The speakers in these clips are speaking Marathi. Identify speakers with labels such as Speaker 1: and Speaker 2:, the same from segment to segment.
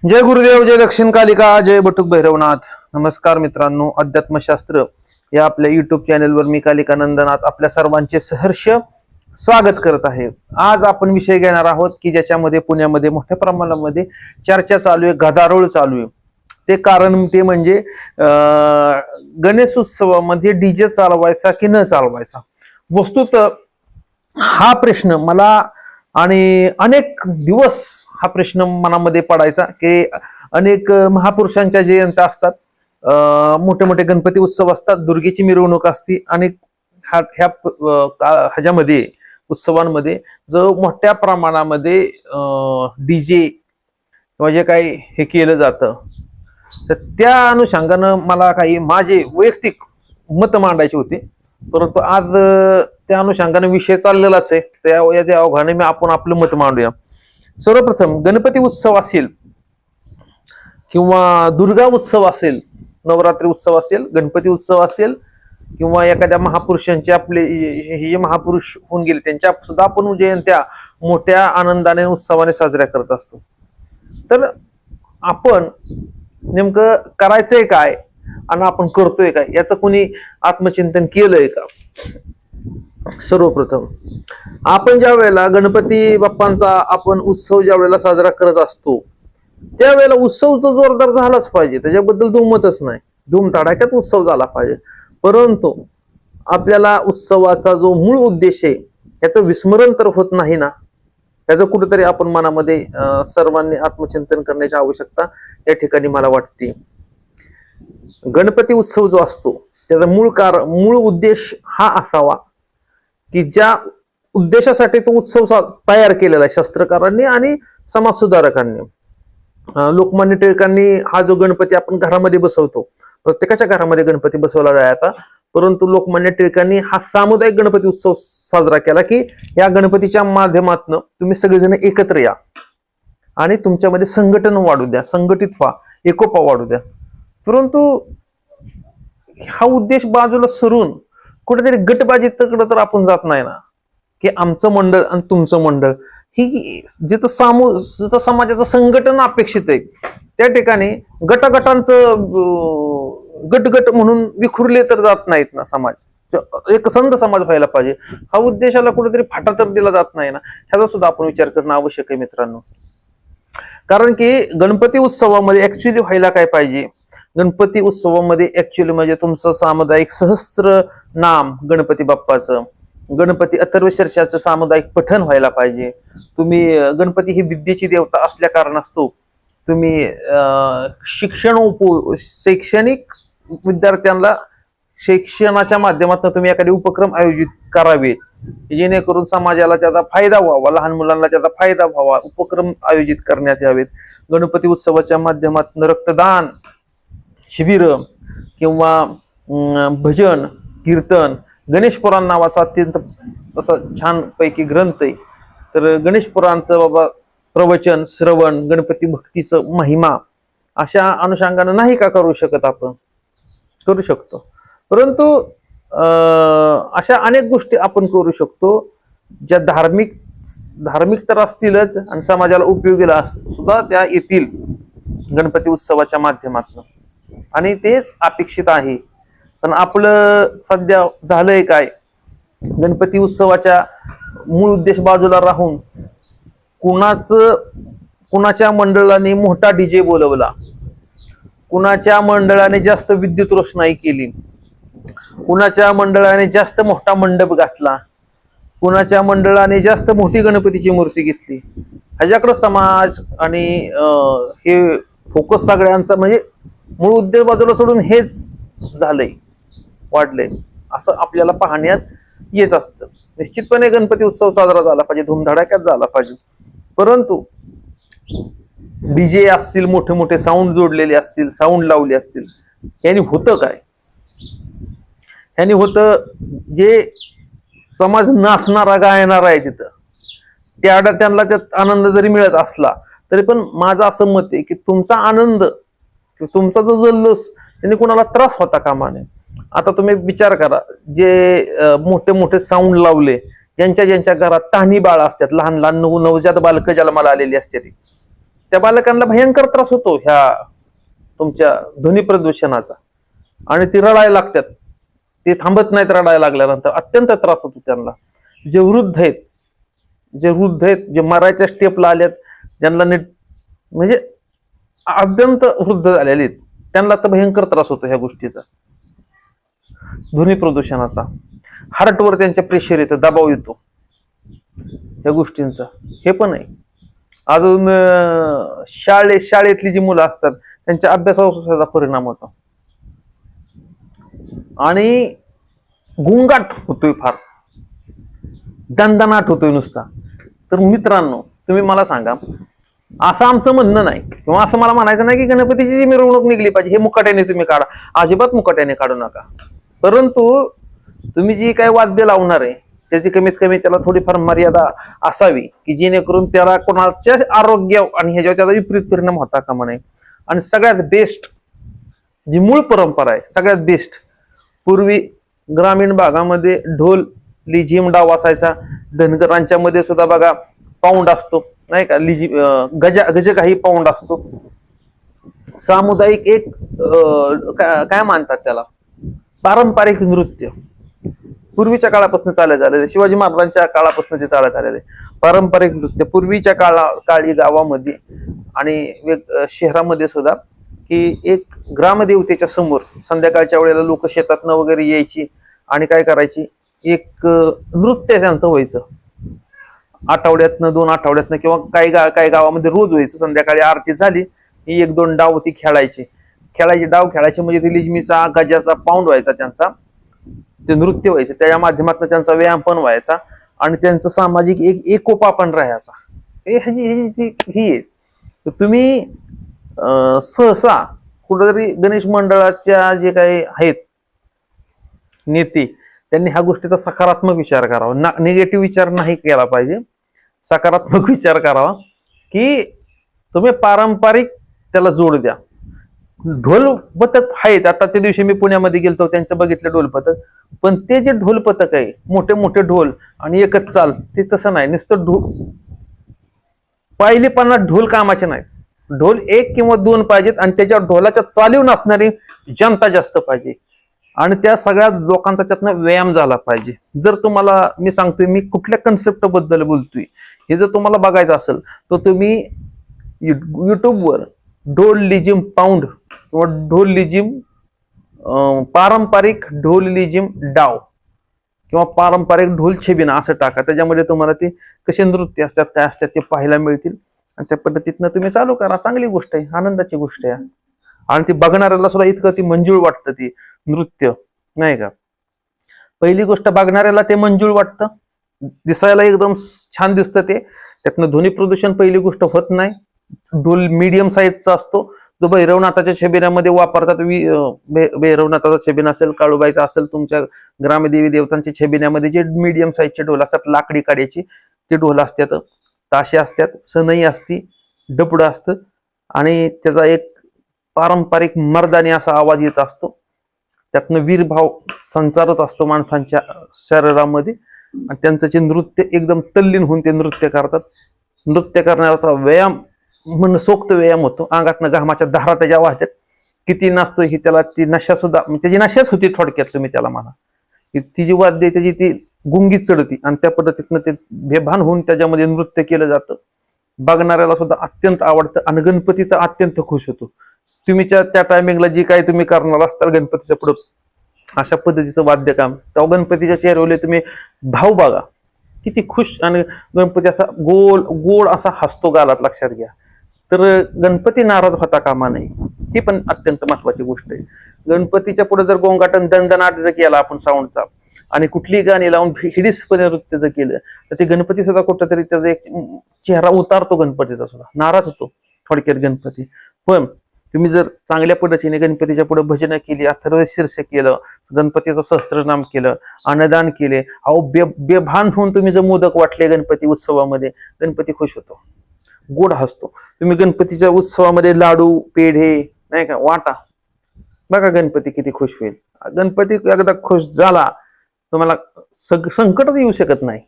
Speaker 1: जय गुरुदेव, जय दक्षिण कालिका, जय बटुक भैरवनाथ. नमस्कार मित्रांनो, अध्यात्मशास्त्र या आपल्या युट्यूब चॅनलवर मी कालिका नंदनाथ आपल्या सर्वांचे सहर्ष स्वागत करत आहे. आज आपण विषय घेणार आहोत की ज्याच्यामध्ये पुण्यामध्ये मोठ्या प्रमाणामध्ये चर्चा चालू आहे, गदारोळ चालू आहे. ते कारण ते म्हणजे गणेश उत्सवामध्ये डीजे चालवायचा की न चालवायचा. वस्तुत हा प्रश्न मला आणि अनेक दिवस हा प्रश्न मनामध्ये पडायचा की अनेक महापुरुषांच्या जयंत्या असतात, मोठे मोठे गणपती उत्सव असतात, दुर्गेची मिरवणूक असते आणि ह्याच्यामध्ये उत्सवांमध्ये जो मोठ्या प्रमाणामध्ये डीजे किंवा जे काही हे केलं जातं, तर त्या अनुषंगानं मला काही माझे वैयक्तिक मत मांडायचे होते. परंतु आज त्या अनुषंगाने विषय चाललेलाच आहे, त्या अवघाने मी आपण आपलं मत मांडूया. सर्वप्रथम गणपती उत्सव असेल किंवा दुर्गा उत्सव असेल, नवरात्री उत्सव असेल, गणपती उत्सव असेल किंवा एखाद्या महापुरुषांचे आपले हे जे महापुरुष होऊन गेले त्यांच्या सुद्धा आपण जयंत्या मोठ्या आनंदाने उत्सवाने साजऱ्या करत असतो. तर आपण नेमकं करायचंय काय आणि आपण करतोय काय याचं कोणी आत्मचिंतन केलंय का? सर्वप्रथम आपण ज्या वेळेला गणपती बाप्पांचा आपण उत्सव ज्या वेळेला साजरा करत असतो त्यावेळेला उत्सव तो जोरदार झालाच पाहिजे, त्याच्याबद्दल दुमतच नाही. धूमधडाक्यात उत्सव झाला पाहिजे. परंतु आपल्याला उत्सवाचा जो मूळ उद्देश आहे याचं विस्मरण तर होत नाही ना. त्याचं कुठेतरी आपण मनामध्ये सर्वांनी आत्मचिंतन करण्याची आवश्यकता या ठिकाणी मला वाटते. गणपती उत्सव जो असतो त्याचा मूळ उद्देश हा असावा की ज्या उद्देशासाठी तो उत्सव तयार केलेला आहे शास्त्रकारांनी आणि समाजसुधारकांनी. लोकमान्य टिळकांनी हा जो गणपती आपण घरामध्ये बसवतो, प्रत्येकाच्या घरामध्ये गणपती बसवला जायचा, परंतु लोकमान्य टिळकांनी हा सामुदायिक गणपती उत्सव साजरा केला की या गणपतीच्या माध्यमातून तुम्ही सगळेजण एकत्र या आणि तुमच्यामध्ये संघटन वाढू द्या, संघटित व्हा, एकोपा वाढू द्या. परंतु हा उद्देश बाजूला सरून कुठेतरी गटबाजीकडे तर आपण जात नाही ना, की आमचं मंडळ आणि तुमचं मंडळ. ही जिथं समाजाचं संघटन अपेक्षित आहे त्या ठिकाणी गटागटांचं गटगट म्हणून विखुरले तर जात नाहीत ना. समाज एक संघ समाज व्हायला पाहिजे. हा उद्देशाला कुठेतरी फाटा तर दिला जात नाही ना, ह्याचा सुद्धा आपण विचार करणं आवश्यक आहे मित्रांनो. कारण की गणपती उत्सवामध्ये ऍक्च्युली व्हायला काय पाहिजे, गणपती उत्सवामध्ये ऍक्च्युली म्हणजे तुमचं सामुदायिक सहस्त्र नाम गणपती बाप्पाचं, गणपती अथर्वशीर्षाचं सामुदायिक पठण व्हायला पाहिजे. तुम्ही गणपती ही विद्येची देवता असल्या कारणास्तव तुम्ही शैक्षणिक विद्यार्थ्यांना शिक्षणाच्या माध्यमातून तुम्ही एखादे उपक्रम आयोजित करावेत जेणेकरून समाजाला त्याचा फायदा व्हावा, लहान मुलांना त्याचा फायदा व्हावा. उपक्रम आयोजित करण्यात यावेत. गणपती उत्सवाच्या माध्यमातून रक्तदान शिबिर किंवा भजन कीर्तन, गणेश पुराण नावाचा अत्यंत असा छान पैकी ग्रंथ आहे, तर गणेश पुराणचं बाबा प्रवचन श्रवण, गणपती भक्तीचं महिमा अशा अनुषंगानं नाही का करू शकत? आपण करू शकतो. परंतु अशा अनेक गोष्टी आपण करू शकतो ज्या धार्मिक तर असतीलच आणि समाजाला उपयोगीला सुद्धा त्या येतील गणपती उत्सवाच्या माध्यमातून, आणि तेच अपेक्षित आहे. पण आपलं सध्या झालंय काय, गणपती उत्सवाच्या मूळ उद्देश बाजूला राहून कुणाच्या मंडळाने मोठा डीजे बोलवला, कुणाच्या मंडळाने जास्त विद्युत रोषणाई केली, कुणाच्या मंडळाने जास्त मोठा मंडप घातला, कुणाच्या मंडळाने जास्त मोठी गणपतीची मूर्ती घेतली. ह्याच्याकडे समाज आणि हे फोकस सगळ्यांचा म्हणजे मूळ उद्देश बाजूला सोडून हेच झालंय, वाढलंय असं आपल्याला पाहण्यात येत असतं. निश्चितपणे गणपती उत्सव साजरा झाला पाहिजे, धूमधडाक्यात झाला पाहिजे, परंतु डीजे असतील, मोठे मोठे साऊंड जोडलेले असतील, साऊंड लावले असतील, यांनी होतं काय? ह्यानी होतं जे समाज नाचणारा गायणारा आहे तिथं त्यांना त्यात आनंद जरी मिळत असला तरी पण माझं असं मत आहे की तुमचा आनंद, तुमचा जो जल्लोष त्यांनी कुणाला त्रास होता कामा नये. आता तुम्ही विचार करा, जे मोठे मोठे साऊंड लावले, ज्यांच्या घरात तहानी बाळ असतात, लहान लहान नवजात बालकं ज्याला मला आलेली असते, त्या बालकांना भयंकर त्रास होतो ह्या तुमच्या ध्वनी प्रदूषणाचा, आणि ती रडायला लागतात. ते थांबत नाहीत रडायला लागल्यानंतर, अत्यंत त्रास होतो त्यांना. जे वृद्ध आहेत, जे मरायच्या स्टेपला आल्यात, ज्यांना नीट म्हणजे अत्यंत वृद्ध झालेले आहेत, त्यांना तर भयंकर त्रास होतो ह्या गोष्टीचा, ध्वनी प्रदूषणाचा. हार्टवर त्यांच्या प्रेशर येतं, दबाव येतो या गोष्टींचा. हे पण आहे. अजून शाळेतली जी मुलं असतात त्यांच्या अभ्यासावर सुद्धा परिणाम होतो, आणि गुंगाट होतोय, फार दणदणाट होतोय नुसता. तर मित्रांनो, तुम्ही मला सांगा, असं आमचं म्हणणं नाही किंवा असं मला म्हणायचं नाही की गणपतीची जी मिरवणूक निघली पाहिजे हे मुकाट्याने तुम्ही काढा, अजिबात मुकाट्याने काढू नका. परंतु तुम्ही जी काही वाद्य लावणार आहे त्याची कमीत कमी त्याला थोडीफार मर्यादा असावी, की जेणेकरून त्याला कोणाच्या आरोग्य आणि ह्याच्यावर त्याचा विपरीत परिणाम होता कामा नये. आणि सगळ्यात बेस्ट जी मूळ परंपरा आहे, सगळ्यात बेस्ट, पूर्वी ग्रामीण भागामध्ये ढोल लिझिम डाव असायचा. धनगरांच्या मध्ये सुद्धा बघा पाऊंड असतो, नाही का, गज काही पाऊंड असतो. सामुदायिक एक काय मानतात त्याला, पारंपरिक नृत्य पूर्वीच्या काळापासून चालत आलेले, शिवाजी महाराजांच्या काळापासून जे चालत आलेले पारंपरिक नृत्य. पूर्वीच्या काळी गावामध्ये आणि शहरामध्ये सुद्धा, की एक ग्रामदेवतेच्या समोर संध्याकाळच्या वेळेला लोक शेतातनं वगैरे यायची आणि काय करायची, एक नृत्य त्यांचं व्हायचं. आठवड्यातनं 2 आठवड्यातनं किंवा काही गावामध्ये रोज व्हायचं. संध्याकाळी आरती झाली ही 1-2 डाव ती खेळायची डाव खेळायचे, म्हणजे ती लिजमीचा गजाचा पाऊंड व्हायचा त्यांचा, ते नृत्य व्हायचे. त्याच्या माध्यमातून त्यांचा व्यायाम पण व्हायचा आणि त्यांचं सामाजिक एकोपा पण राहायचा. ही तुम्ही सहसा कुठेतरी गणेश मंडळाच्या जे काही आहेत नेते, त्यांनी ह्या गोष्टीचा सकारात्मक विचार करावा, निगेटिव्ह विचार नाही केला पाहिजे. सकारात्मक विचार करावा, की तुम्ही पारंपरिक त्याला जोड द्या. ढोल पथक आहेत, आता त्या दिवशी मी पुण्यामध्ये गेलतो, त्यांचं बघितलं ढोल पथक. पण ते जे ढोल पथक आहे, मोठे मोठे ढोल आणि एकच चाल, ते तसं नाही. नुसतं पाहिले 50 ढोल कामाचे नाहीत. ढोल 1 किंवा 2 पाहिजेत, आणि त्याच्या ढोलाच्या चालीव नसणारी जनता जास्त पाहिजे, आणि त्या सगळ्या लोकांचा त्यातनं व्यायाम झाला पाहिजे. जर तुम्हाला मी सांगतोय, मी कुठल्या कन्सेप्ट बद्दल बोलतोय हे जर तुम्हाला बघायचं असेल तर तुम्ही युट्यूबवर ढोल लिजिम पाऊंड किंवा ढोल लिजिम पारंपरिक ढोल लिजिम डाव किंवा पारंपरिक ढोल छबिना असं टाका. त्याच्यामध्ये तुम्हाला ते कसे नृत्य असतात, काय असतात ते पाहायला मिळतील, आणि त्या पद्धतीनं तुम्ही चालू करा. चांगली गोष्ट आहे, आनंदाची गोष्ट आहे, आणि ती बघणाऱ्याला सुद्धा इतकं ती मंजूळ वाटतं ती नृत्य, नाही का. पहिली गोष्ट, बघणाऱ्याला ते मंजूळ वाटतं, दिसायला एकदम छान दिसतं ते. त्यातनं ध्वनी प्रदूषण पहिली गोष्ट होत नाही. ढोल मीडियम साईजचा असतो, जो भैरवनाथाच्या छबिन्यामध्ये वापरतात. भैरवनाथाचा छबिना असेल, काळूबाईचा असेल, तुमच्या ग्रामदेवी देवतांच्या छबिन्यामध्ये जे मीडियम साईजचे ढोल असतात, लाकडी काड्याची ते ढोल असतात, ताशे असतात, सनई असती, डपडं असतं, आणि त्याचा एक पारंपरिक मर्दानी असा आवाज येत असतो. त्यातनं वीरभाव संचारत असतो माणसांच्या शरीरामध्ये, आणि त्यांचं जे नृत्य एकदम तल्लीन होऊन ते नृत्य करतात. नृत्य करण्याचा व्यायाम मनसोक्त व्यायाम होतो. अंगातनं घामाच्या धारा त्याच्या वाहतात. किती नाचतो ही त्याला ती नशा सुद्धा, त्याची नशाच होती थोडक्यात, तुम्ही त्याला म्हणा. ती जी वाद्य त्याची ती गुंगीत चढती, आणि त्या पद्धतीनं ते बेभान होऊन त्याच्यामध्ये नृत्य केलं जातं. बघणाऱ्याला सुद्धा अत्यंत आवडतं, आणि गणपती तर अत्यंत खुश होतो. तुम्ही त्या टायमिंगला जी काही तुम्ही करणार असताल गणपतीच्या पुढं अशा पद्धतीचं वाद्यकाम, तेव्हा गणपतीच्या चेहऱ्यावर तुम्ही भाव बघा, किती खुश, आणि गणपती असा गोड असा हसतो गालात, लक्षात घ्या. तर गणपती नाराज होता कामा नये, ही पण अत्यंत महत्वाची गोष्ट आहे. गणपतीच्या पुढे जर गोंगाटन दणदणाट जर केला आपण साऊंडचा, आणि कुठली गाणी लावून हिडीसपणे नृत्य जर केलं, तर ते गणपती सुद्धा कुठंतरी त्याचा एक चेहरा उतारतो, गणपतीचा सुद्धा नाराज होतो थोडक्यात गणपती. पण तुम्ही जर चांगल्या पद्धतीने गणपतीच्या पुढे भजन केली, अथर्व शीर्ष केलं, गणपतीचं सहस्त्रनाम केलं, अन्नदान केले, अहो बेभान होऊन तुम्ही जर मोदक वाटले गणपती उत्सवामध्ये, गणपती खुश होतो, गोड हसतो. तुम्ही गणपतीच्या उत्सवामध्ये लाडू, पेढे, नाही का, वाटा, बघा गणपती किती खुश होईल. गणपती एकदा खुश झाला, तुम्हाला संकटच येऊ शकत नाही.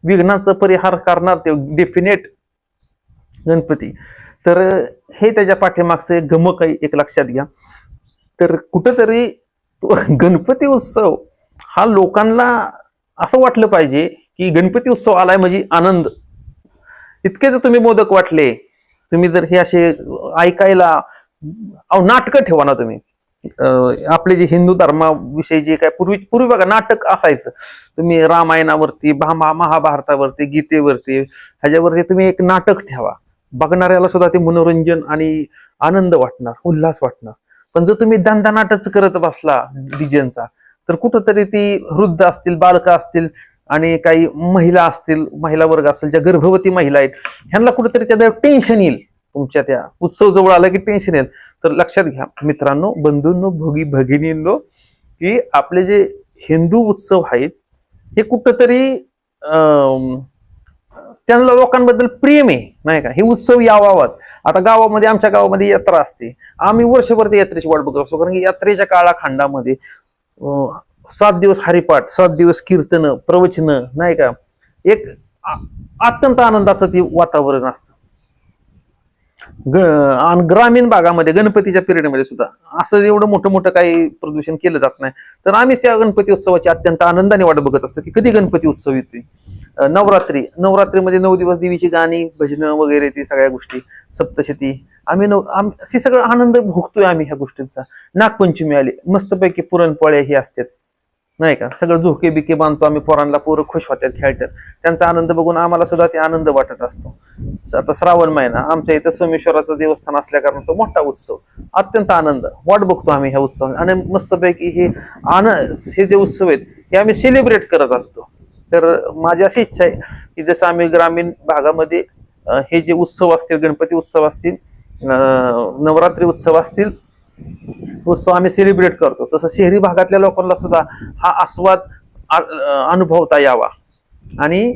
Speaker 1: विघ्नाचा परिहार करणार ते डेफिनेट गणपती. तर हे त्याच्या पाठीमागचं एक गमक आहे, एक लक्षात घ्या. तर कुठंतरी गणपती उत्सव हा लोकांना असं वाटलं पाहिजे की गणपती उत्सव आलाय म्हणजे आनंद. इतके जर तुम्ही मोदक वाटले, तुम्ही जर हे असे ऐकायला नाटकं ठेवा ना तुम्ही. आपले जे हिंदू धर्माविषयी जे काय पूर्वी बघा नाटक असायचं. तुम्ही रामायणावरती, महाभारतावरती, गीतेवरती, ह्याच्यावरती तुम्ही एक नाटक ठेवा. बघणाऱ्याला सुद्धा ते मनोरंजन आणि आनंद वाटणार, उल्हास वाटणार. पण जर तुम्ही दणदणाटच करत बसला डीजेचा, तर कुठंतरी ती वृद्ध असतील, बालकं असतील आणि काही महिला असतील, महिला वर्ग असेल, ज्या गर्भवती महिला आहेत, ह्यांना कुठेतरी त्या टेन्शन येईल. तुमच्या त्या उत्सव जवळ आला की टेन्शन येईल. तर लक्षात घ्या मित्रांनो, बंधूंनो, भगिनींनो, की आपले जे हिंदू उत्सव आहेत हे कुठंतरी त्यांना लोकांबद्दल प्रेम आहे, नाही का. हे उत्सव यावावत. आता गावामध्ये, आमच्या गावामध्ये यात्रा असते, आम्ही वर्षभर त्या यात्रेची वाट बघत असतो. कारण की यात्रेच्या काळाखंडामध्ये 7 दिवस हरिपाठ, 7 दिवस कीर्तन, प्रवचन, नाही का, एक अत्यंत आनंदाचं ते वातावरण असतं. आणि ग्रामीण भागामध्ये गणपतीच्या पिरियडमध्ये सुद्धा असं एवढं मोठं काही प्रदूषण केलं जात नाही. तर आम्हीच त्या गणपती उत्सवाची अत्यंत आनंदाने वाट बघत असतो की कधी गणपती उत्सव येतोय. नवरात्रीमध्ये 9 दिवस देवीची गाणी, भजनं वगैरे, ती सगळ्या गोष्टी, सप्तशती, आम्ही सगळं आनंद भोगतोय आम्ही ह्या गोष्टींचा. नागपंचमी आली, मस्तपैकी पुरणपोळ्या ही असतात, नाही का. सगळं झोके बिके बांधतो आम्ही, पोरांना, पोरं खुश होतात, खेळतात. त्यांचा आनंद बघून आम्हाला सुद्धा ते आनंद वाटत असतो. आता श्रावण महिना, आमच्या इथं सोमेश्वराचं देवस्थान असल्या कारण तो मोठा उत्सव, अत्यंत आनंद वाट बघतो आम्ही ह्या उत्सव. आणि मस्तपैकी हे जे उत्सव आहेत हे आम्ही सेलिब्रेट करत असतो. तर माझी अशी इच्छा आहे की जसं आम्ही ग्रामीण भागामध्ये हे जे उत्सव असतील, गणपती उत्सव असतील, नवरात्री उत्सव असतील, उत्सव आम्ही सेलिब्रेट करतो, तसं शहरी भागातल्या लोकांना सुद्धा हा आस्वाद अनुभवता यावा आणि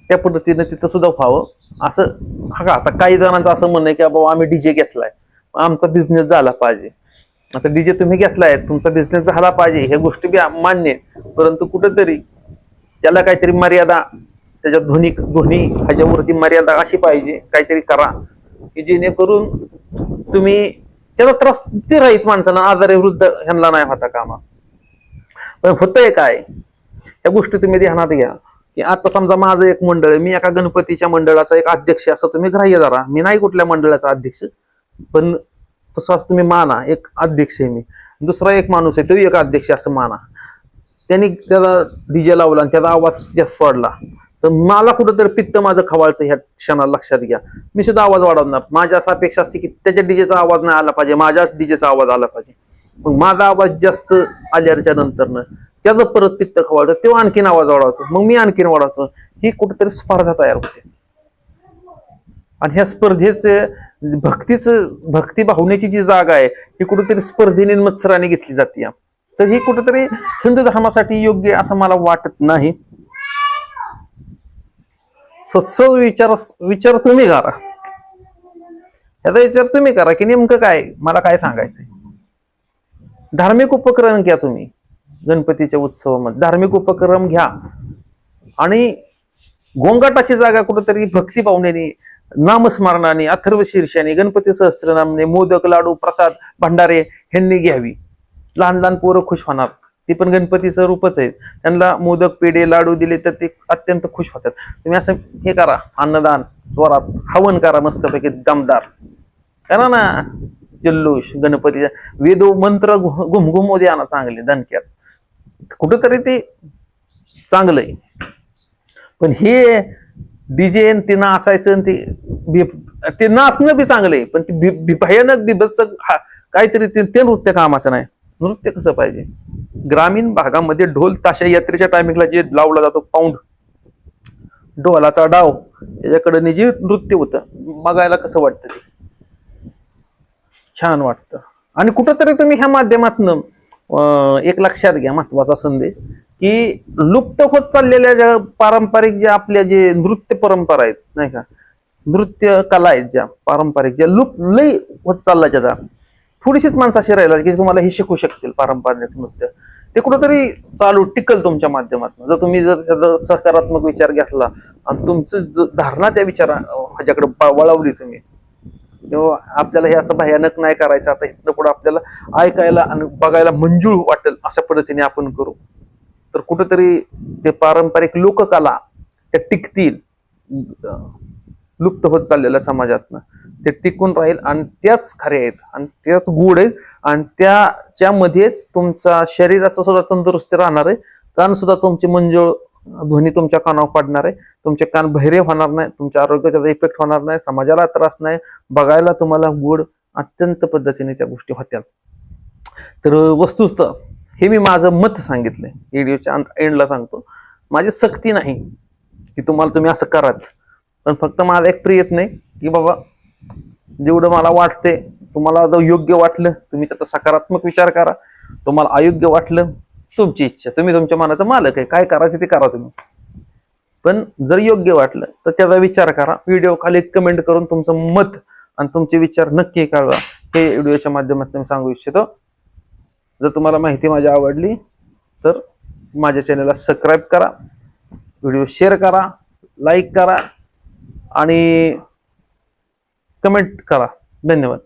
Speaker 1: त्या पद्धतीनं तिथं सुद्धा व्हावं. असं हा, आता काही जणांचं असं म्हणणं आहे की बाबा आम्ही डीजे घेतलाय, आमचा बिझनेस झाला पाहिजे. आता डीजे तुम्ही घेतलाय, तुमचा बिझनेस झाला पाहिजे, ह्या गोष्टी बी मान्य आहेत. परंतु कुठेतरी त्याला काहीतरी मर्यादा, त्याच्या ध्वनी ह्याच्यावरती मर्यादा अशी पाहिजे, काहीतरी करा की जेणेकरून तुम्ही त्याचा त्रास ते राहीत माणसाला, आजारी वृद्ध ह्यांना नाही होता कामा. पण होतंय काय, या गोष्टी तुम्ही ध्यानात घ्या की आता समजा माझं एक मंडळ आहे, मी एका गणपतीच्या मंडळाचा एक अध्यक्ष, असं तुम्ही ग्राह्य धरा. मी नाही कुठल्या मंडळाचा अध्यक्ष, पण तसं तुम्ही माना, एक अध्यक्ष आहे मी. दुसरा एक माणूस आहे, तो एक अध्यक्ष असं माना. त्यांनी त्याचा डीजे लावला आणि त्याचा आवाज जास्त वाढला, तर मला कुठंतरी पित्त माझं खवाळतं. ह्या क्षणाला लक्षात घ्या, मी सुद्धा आवाज वाढवणार. माझ्या असं अपेक्षा असते की त्याच्या डीजेचा आवाज नाही आला पाहिजे, माझ्याच डीजेचा आवाज आला पाहिजे. मग माझा आवाज जास्त आल्याच्या नंतर त्याचं परत पित्त खवाळतं, तो आणखीन आवाज वाढवतो, मग मी आणखीन वाढवतो. ही कुठेतरी स्पर्धा तयार होते आणि ह्या स्पर्धेचे भक्ती भावनेची जी जागा आहे ही कुठेतरी स्पर्धेने मत्सराने घेतली जाते. तर ही कुठेतरी हिंदू धर्मासाठी योग्य असं मला वाटत नाही. सत्सव विचार तुम्ही करा, ह्याचा विचार तुम्ही करा की नेमकं काय मला काय सांगायचंय. धार्मिक उपक्रम घ्या तुम्ही गणपतीच्या उत्सवामध्ये, धार्मिक उपक्रम घ्या आणि गोंगाटाची जागा कुठेतरी भक्ती पावण्याने, नामस्मरणाने, अथर्व शीर्षाने, गणपती सहस्त्रनामने, मोदक, लाडू, प्रसाद, भंडारे ह्यांनी घ्यावी. लहान लहान पोरं खुश होणार, ती पण गणपतीचं रूपच आहे. त्यांना मोदक, पेढे, लाडू दिले तर ते अत्यंत खुश होतात. तुम्ही असं हे करा, अन्नदान, जोरात हवन करा, मस्तपैकी दमदार करा ना, जल्लोष गणपतीचा, वेदो मंत्र घुमघुमू द्या ना चांगले दणक्यात, कुठंतरी ते चांगलं आहे. पण हे डीजे ते नाचायचं, ते नाचणं बी चांगलं आहे, पण ते भयानक बिभत्स काहीतरी ते नृत्य कामाचं नाही. नृत्य कसं पाहिजे, ग्रामीण भागामध्ये ढोल ताशा यात्रेच्या टायमिंगला जे लावला जातो, पाऊंड ढोलाचा डाव, त्याच्याकडे जे नृत्य होतं बघायला कसं वाटतं, ते छान वाटतं. आणि कुठंतरी तुम्ही ह्या माध्यमातून एक लक्षात घ्या महत्वाचा संदेश की लुप्त होत चाललेल्या ज्या पारंपरिक ज्या आपल्या जे नृत्य परंपरा आहेत, नाही का, नृत्य कला आहेत ज्या पारंपरिक, ज्या लय होत चालल्या, ज्या थोडीशीच माणसं अशी राहिला की तुम्हाला हे शिकू शकतील पारंपरिक नृत्य, ते कुठंतरी चालू टिकल तुमच्या माध्यमातून. जर तुम्ही जर सकारात्मक विचार घेतला आणि तुमचं धारणा त्या विचारा ह्याच्याकडे वळवली तुम्ही, किंवा आपल्याला हे असं भयानक नाही करायचं, आता इथनं पुढे आपल्याला ऐकायला आणि बघायला मंजूळ वाटेल अशा पद्धतीने आपण करू, तर कुठेतरी ते पारंपरिक लोककला त्या टिकतील. लुप्त होत चाललेल्या समाजातनं ते टिकून राहील आणि त्याच खऱ्या आहेत आणि त्याच गुढ आहेत आणि त्याच्यामध्येच तुमचा शरीराचा सुद्धा तंदुरुस्ती राहणार आहे, कान सुद्धा तुमचे मंजूळ ध्वनी तुमच्या कानावर पडणार आहे, तुमचे कान बहिरे होणार नाही, तुमच्या आरोग्याचा इफेक्ट होणार नाही, समाजाला त्रास नाही, बघायला तुम्हाला गुढ अत्यंत पद्धतीने त्या गोष्टी होत्या. तर वस्तुतः हे मी माझं मत सांगितलंय, व्हिडिओच्या एंडला सांगतो. माझी सक्ती नाही की तुम्ही असं कराच, पण फक्त माझा एक प्रयत्न नाही की बाबा जेवढं मला वाटते, तुम्हाला जर योग्य वाटलं तुम्ही त्याचा सकारात्मक विचार करा, तुम्हाला अयोग्य वाटलं तुमची इच्छा, तुम्ही तुमच्या मनाचा मालक आहे, काय करायचं ते करा तुम्ही. पण जर योग्य वाटलं तर त्याचा विचार करा. व्हिडिओ खाली कमेंट करून तुमचं मत आणि तुमचे विचार नक्की कळवा, हे व्हिडिओच्या माध्यमातून मी सांगू इच्छितो. जर तुम्हाला माहिती माझी आवडली तर माझ्या चॅनलला सबस्क्राईब करा, व्हिडिओ शेअर करा, लाईक करा आणि कमेंट करा. धन्यवाद.